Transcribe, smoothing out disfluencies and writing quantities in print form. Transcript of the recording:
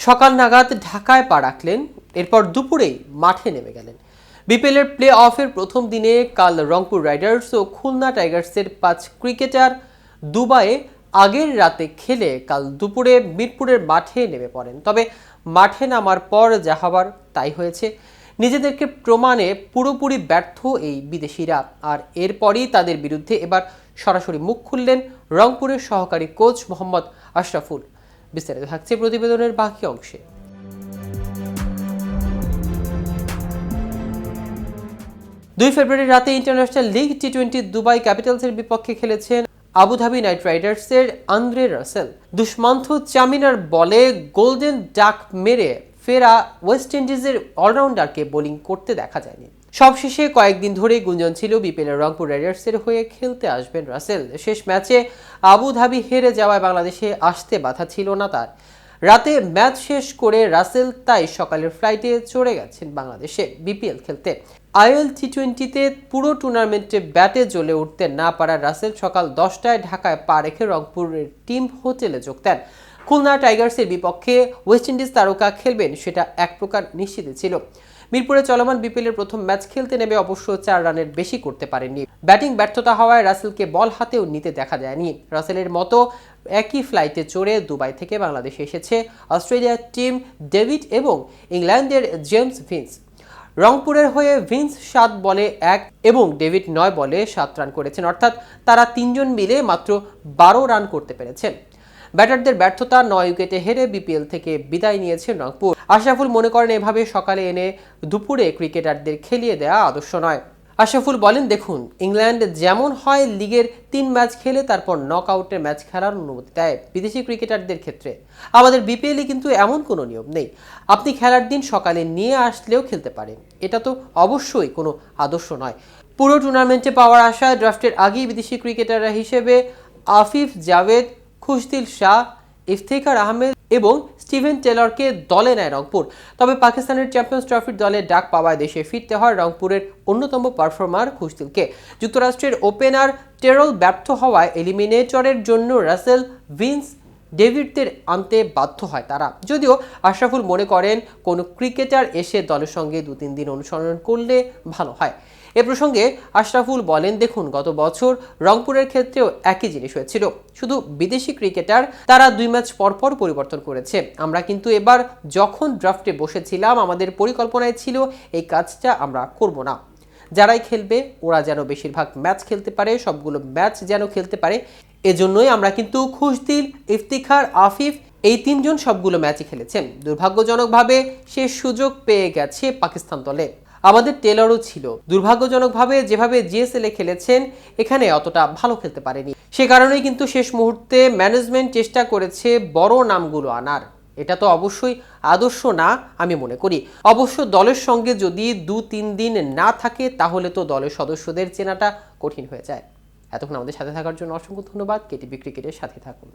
সকাল নাগাদ ঢাকায় পা রাখলেন, এরপর দুপুরেই মাঠে নেমে গেলেন। বিপিএলের প্লে অফের প্রথম দিনে কাল রংপুর রাইডার্স ও খুলনা টাইগার্সের 5 ক্রিকেটার দুবাইয়ে আগের রাতে খেলে কাল দুপুরে মিরপুরের মাঠে নেমে পড়েন। তবে মাঠে নামার পর যা হবার তাই হয়েছে। নিজেদেরকে প্রমাণে পুরোপুরি ব্যর্থ এই বিদেশিরা, আর এরপরই তাদের বিরুদ্ধে এবার সরাসরি মুখ খুললেন রংপুরের সহকারী কোচ মোহাম্মদ আশরাফুল। বিস্তারিত থাকছে প্রতিবেদনের বাকি অংশে। 2 ফেব্রুয়ারি রাতে ইন্টারন্যাশনাল লিগ টি-20 দুবাই ক্যাপিটালসের বিপক্ষে খেলেছেন আবুধাবি নাইট রাইডার্সের আন্দ্রে রাসেল। দুষ্মন্ত চামিনার বলে গোল্ডেন ডাক মেরে ফেরা ওয়েস্ট ইন্ডিজের অলরাউন্ডারকে বোলিং করতে দেখা যায়নি। সবশেষে কয়েকদিন ধরে গুঞ্জন ছিল বিপিএলের রংপুর রাইডার্সের হয়ে খেলতে আসবেন রাসেল। শেষ ম্যাচে আবুধাবি হেরে যাওয়ায় বাংলাদেশে আসতে বাধা ছিল না তার। রাতে ম্যাচ শেষ করে রাসেল তাই সকালের ফ্লাইটে চড়ে গেছেন বাংলাদেশে বিপিএল খেলতে। আইএল টি-20তে পুরো টুর্নামেন্টে ব্যাটে জ্বলে উঠতে না পারা রাসেল সকাল 10টায় ঢাকায় পা রেখে রংপুরের টিম হোটেলে যোগ দেন। খুলনা টাইগার্সের বিপক্ষে ওয়েস্ট ইন্ডিজ তারকা খেলবেন সেটা এক প্রকার নিশ্চিত ছিল। মিরপুরে চলমান বিপিএলের প্রথম ম্যাচ খেলতে নেমে অবশ্য 4 রানের বেশি করতে পারেননি। ব্যাটিং ব্যর্থতা হওয়ায় রাসেলকে বল হাতেও নিতে দেখা যায়নি। রাসেলের মতো একই ফ্লাইটে চড়ে দুবাই থেকে বাংলাদেশে এসেছে অস্ট্রেলিয়ার টিম ডেভিড এবং ইংল্যান্ডের জেমস ভিন্স। রংপুরের হয়ে ভিন্স 7 বলে 1 এবং ডেভিড 9 বলে 7 রান করেছেন, অর্থাৎ তারা 3 জন মিলে মাত্র 12 রান করতে পেরেছেন। ব্যাটারদের ব্যর্থতা 9 উইকেটে হেরে বিপিএল থেকে বিদায় নিয়েছেন রংপুর। আশরাফুল মনে করেন এভাবে সকালে এনে দুপুরে ক্রিকেটারদের খেলিয়ে দেওয়া আদর্শ নয়। আশরাফুল বলেন, দেখুন, ইংল্যান্ড যেমন হয় লিগের 3 ম্যাচ খেলে তারপর নকআউটের ম্যাচ খেলার অনুমতি দেয় বিদেশি ক্রিকেটারদের ক্ষেত্রে। আমাদের বিপিএলে কিন্তু এমন কোনো নিয়ম নেই। আপনি খেলার দিন সকালে নিয়ে আসলেও খেলতে পারেন, এটা তো অবশ্যই কোনো আদর্শ নয়। পুরো টুর্নামেন্টে পাওয়ার আশায় ড্রাফটের আগেই বিদেশি ক্রিকেটাররা হিসেবে আফিফ জাভেদ, খুশদিল শাহ, ইফতেখার আহমেদ এবং স্টিভেন টেলরকে দলে নেয় রংপুর। তবে পাকিস্তানের চ্যাম্পিয়ন্স ট্রফির দলে ডাক পাওয়ায় দেশে ফিরতে হয় রংপুরের অন্যতম পারফর্মার খুশদিলকে। যুক্তরাষ্ট্রের ওপেনার টেরল ব্যর্থ হওয়ায় এলিমিনেটরের জন্য রাসেল, ভিন্স, ডেভিডদের আনতে বাধ্য হয় তারা। যদিও আশরাফুল মনে করেন কোনো ক্রিকেটার এসে দলের সঙ্গে 2-3 দিন অনুসরণ করলে ভালো হয়। এ প্রসঙ্গে আশরাফুল বলেন, দেখুন, গত বছর রংপুরের ক্ষেত্রেও একই জিনিস হয়েছিল, শুধু বিদেশি ক্রিকেটার তারা 2 ম্যাচ পরপর পরিবর্তন করেছে। আমরা কিন্তু এবার যখন ড্রাফটে বসেছিলাম আমাদের পরিকল্পনায় ছিল এই কাজটা আমরা করব না। যারাই খেলবে ওরা যেন বেশিরভাগ ম্যাচ খেলতে পারে, সবগুলো ম্যাচ যেন খেলতে পারে। এজন্যই আমরা কিন্তু খুশদিল, ইফতিখার, আফিফ এই 3 জন সবগুলো ম্যাচই খেলেছেন। দুর্ভাগ্যজনকভাবে সে সুযোগ পেয়ে গেছে পাকিস্তান দলে। আমাদের টেলরও ছিল, দুর্ভাগ্যজনকভাবে যেভাবে জিএসএল এ খেলেছেন এখানে অতটা ভালো খেলতে পারেনি। সে কারণেই কিন্তু শেষ মুহূর্তে ম্যানেজমেন্ট চেষ্টা করেছে বড় নামগুলো আনার। এটা তো অবশ্যই আদর্শ না আমি মনে করি। অবশ্য দলের সঙ্গে যদি 2-3 দিন না থাকে তাহলে তো দলের সদস্যদের চেনাটা কঠিন হয়ে যায়। এতক্ষণ আমাদের সাথে থাকার জন্য অসংখ্য ধন্যবাদ। কেটিভি ক্রিকেটের সাথে থাকুন।